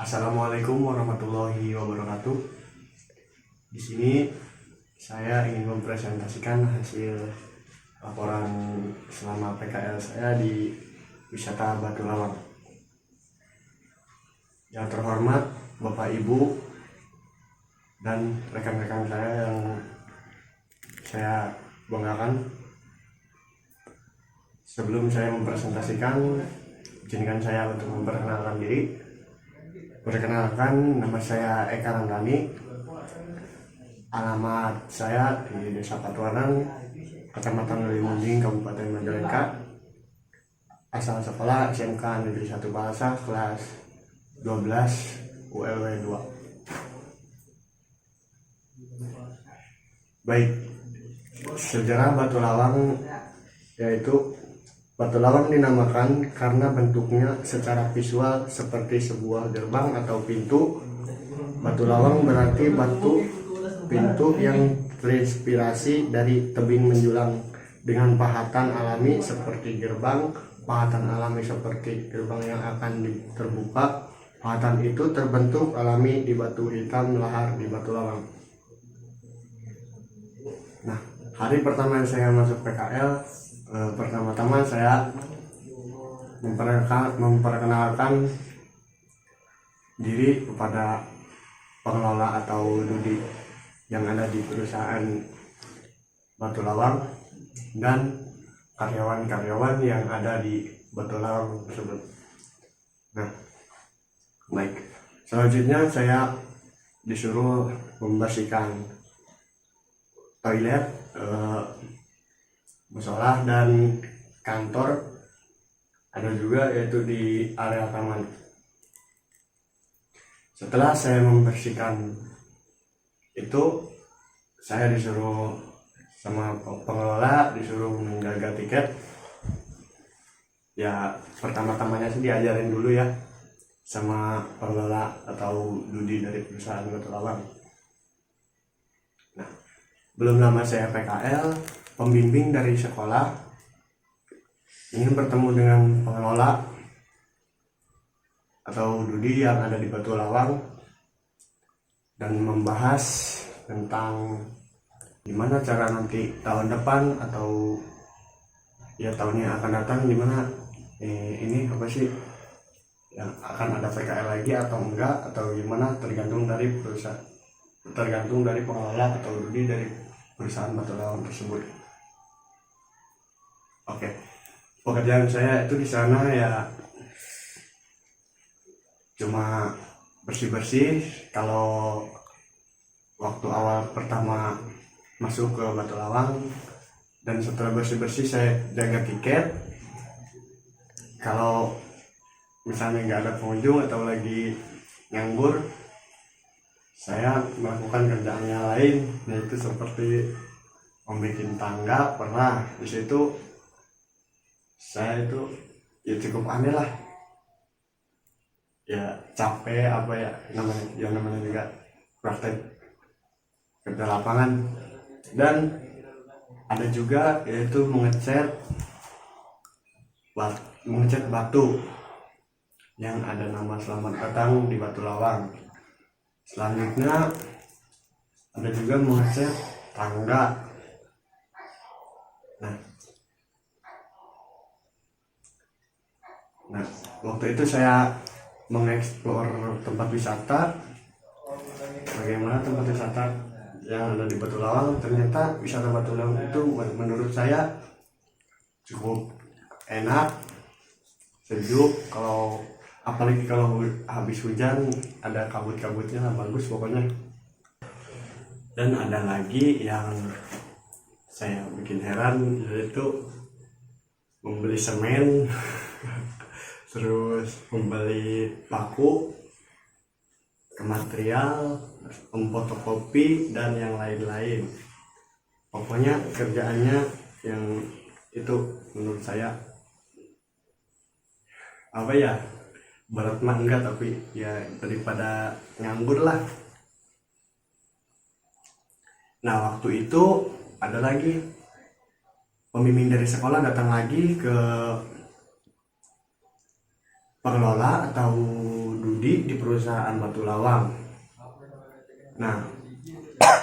Assalamualaikum warahmatullahi wabarakatuh. Di sini saya ingin mempresentasikan hasil laporan selama PKL saya di wisata Batu Lawang. Yang terhormat Bapak Ibu dan rekan-rekan saya yang saya banggakan. Sebelum saya mempresentasikan, izinkan saya untuk memperkenalkan diri. Perkenalkan, nama saya Eka Ramdhani. Alamat saya di Desa Patuaran, Kecamatan Limunjing, Kabupaten Majalengka. Asal sekolah SMK Negeri 1 Bahasa kelas 12 ULW 2. Baik, sejarah Batu Lawang yaitu Batu Lawang dinamakan karena bentuknya secara visual seperti sebuah gerbang atau pintu. Batu Lawang berarti batu pintu yang terinspirasi dari tebing menjulang dengan pahatan alami seperti gerbang. Pahatan alami seperti gerbang yang akan terbuka. Pahatan itu terbentuk alami di batu hitam lahar di Batu Lawang. Nah, hari pertama saya masuk PKL, pertama-tama saya memperkenalkan diri kepada pengelola atau Dudi yang ada di perusahaan Batu Lawang dan karyawan-karyawan yang ada di Batu Lawang tersebut. Nah, baik. Selanjutnya saya disuruh membersihkan toilet, musola dan kantor, ada juga yaitu di area taman. Setelah saya membersihkan itu, saya disuruh sama pengelola disuruh menjaga tiket. Ya, pertama-tamanya sih diajarin dulu ya sama pengelola atau Dudi dari perusahaan Batu Lawang. Nah, belum lama saya PKL, pembimbing dari sekolah ingin bertemu dengan pengelola atau Dudi yang ada di Batu Lawang dan membahas tentang gimana cara nanti tahun depan atau ya tahun yang akan datang gimana ini apa sih yang akan ada PKL lagi atau enggak, atau gimana, tergantung dari perusahaan, tergantung dari pengelola atau Dudi dari perusahaan Batu Lawang tersebut. Oke, pekerjaan saya itu di sana ya cuma bersih-bersih. Kalau waktu awal pertama masuk ke Batu Lawang, dan setelah bersih-bersih saya jaga tiket. Kalau misalnya nggak ada pengunjung atau lagi nganggur, saya melakukan kerjaan yang lain, yaitu seperti membuat tangga. Pernah di situ saya itu ya cukup aneh lah, ya capek apa ya namanya juga praktek kerja lapangan. Dan ada juga yaitu mengecat batu yang ada nama selamat datang di Batu Lawang. Selanjutnya ada juga mengecat tangga. Nah, waktu itu saya mengeksplor tempat wisata, bagaimana tempat wisata yang ada di Batu Lawang. Ternyata wisata Batu Lawang itu menurut saya cukup enak, sejuk. Apalagi kalau habis hujan ada kabut-kabutnya, bagus pokoknya. Dan ada lagi yang saya bikin heran, yaitu membeli semen terus membeli paku ke material, memfotokopi dan yang lain-lain. Pokoknya kerjaannya yang itu menurut saya apa ya, berat mah enggak, tapi ya daripada nganggur lah. Nah, waktu itu ada lagi pembimbing dari sekolah datang lagi ke pengelola atau Dudi di perusahaan Batu Lawang. Nah,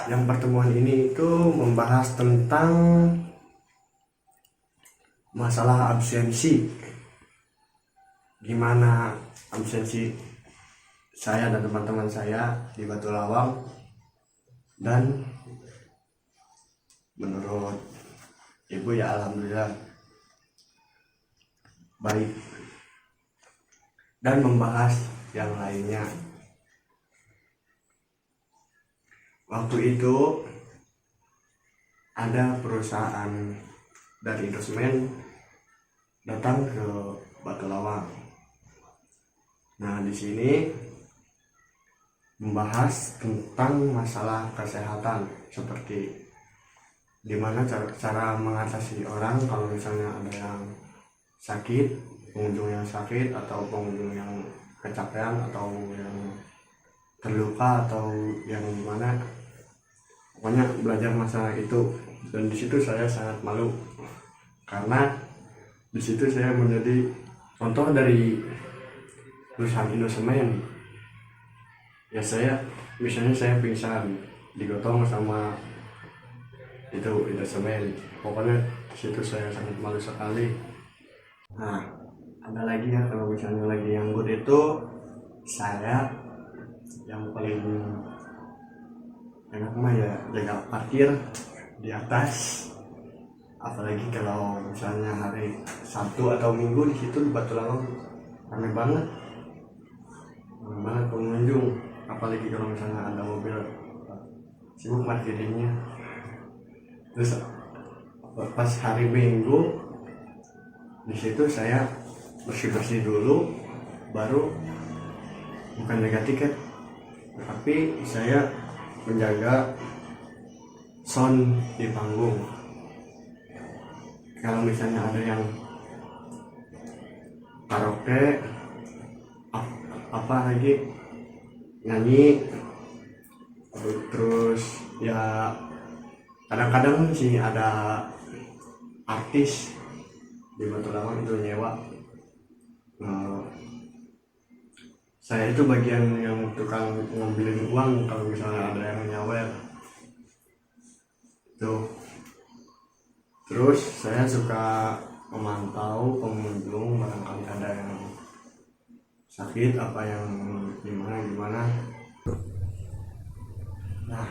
yang pertemuan ini itu membahas tentang masalah absensi. Gimana absensi saya dan teman-teman saya di Batu Lawang, dan menurut ibu ya alhamdulillah baik, dan membahas yang lainnya. Waktu itu ada perusahaan dari Indosmen datang ke Batu Lawang. Nah, di sini membahas tentang masalah kesehatan, seperti dimana cara mengatasi orang kalau misalnya ada yang sakit, pengunjung yang sakit atau pengunjung yang kecapean atau yang terluka atau yang gimana, pokoknya belajar masalah itu. Dan di situ saya sangat malu karena di situ saya menjadi contoh dari perusahaan Indosmen. Ya saya misalnya saya pingsan digotong sama itu Indosmen, pokoknya di situ saya sangat malu sekali. Nah, ada lagi ya, kalau misalnya lagi nganggur itu saya yang paling enak mah ya jaga parkir di atas. Apalagi kalau misalnya hari Sabtu atau Minggu, di situ di Batu Lawang ramai banget pengunjung. Apalagi kalau misalnya ada mobil sibuk parkirnya. Terus pas hari Minggu di situ saya bersih dulu, baru bukan jaga tiket, tapi saya menjaga sound di panggung. Kalau misalnya ada yang karaoke apa lagi nyanyi, terus ya kadang-kadang sih ada artis di Batu Lawang itu nyewa. Saya itu bagian yang tukang ngambilin uang kalau misalnya ada yang nyawer tuh. Terus saya suka memantau pengunjung, barangkali ada yang sakit apa yang gimana. Nah,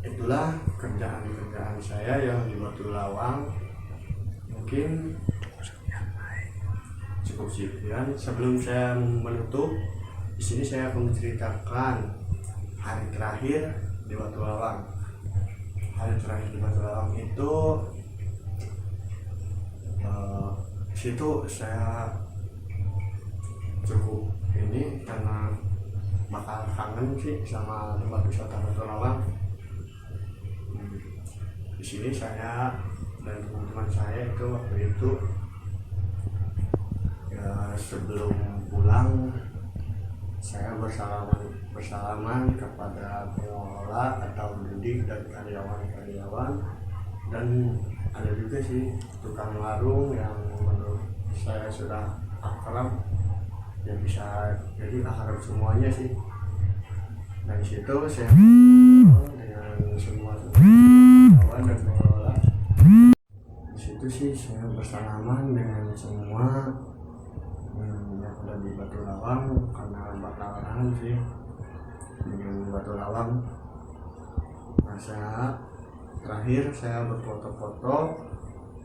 itulah kerjaan saya yang di Batu Lawang. Mungkin cukup sekian. Sebelum saya menutup, di sini saya akan menceritakan hari terakhir di Batu Lawang. Hari terakhir di Batu Lawang itu situ saya cukup ini karena bakal kangen sih sama tempat wisata Batu Lawang. Di sini saya dan teman-teman saya itu waktu itu ya sebelum pulang saya bersalaman kepada pengelola atau pendidik dan karyawan, dan ada juga sih tukang warung yang menurut saya sudah akrab, ya bisa jadi akrab semuanya sih. Dan situ saya dengan semua kawan dan pengelola. Di situ sih saya bersalaman dengan semua yang ada di Batu Lawang, karena bakalan sih dengan Batu Lawang. Nah, terakhir saya berfoto-foto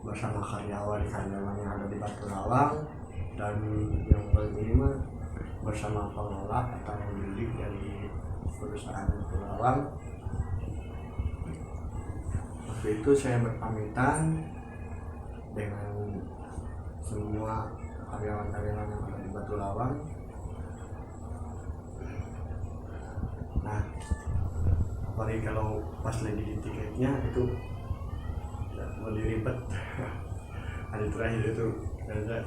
bersama karyawan yang ada di Batu Lawang, dan yang paling lima bersama pengelola atau pemilik dari perusahaan Batu Lawang. Waktu itu saya berpamitan dengan semua karyawan-karyawan yang ada di Batu Lawang. Nah, apalagi kalau pas lagi di tiketnya itu ya, lebih ribet. Hari terakhir itu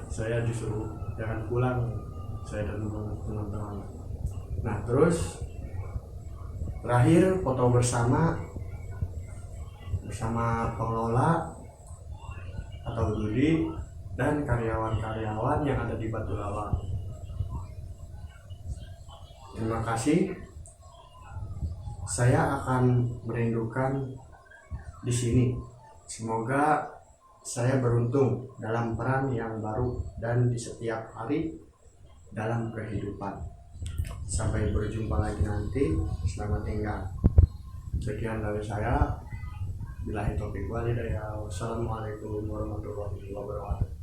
saya disuruh jangan pulang, saya dan teman-teman. Nah, terus terakhir foto bersama pengelola atau Dudi dan karyawan-karyawan yang ada di Batu Lawang. Terima kasih. Saya akan merindukan di sini. Semoga saya beruntung dalam peran yang baru dan di setiap hari dalam kehidupan. Sampai berjumpa lagi nanti. Selamat tinggal. Sekian dari saya. Billahi taufiq wal hidayah. Wassalamualaikum warahmatullahi wabarakatuh.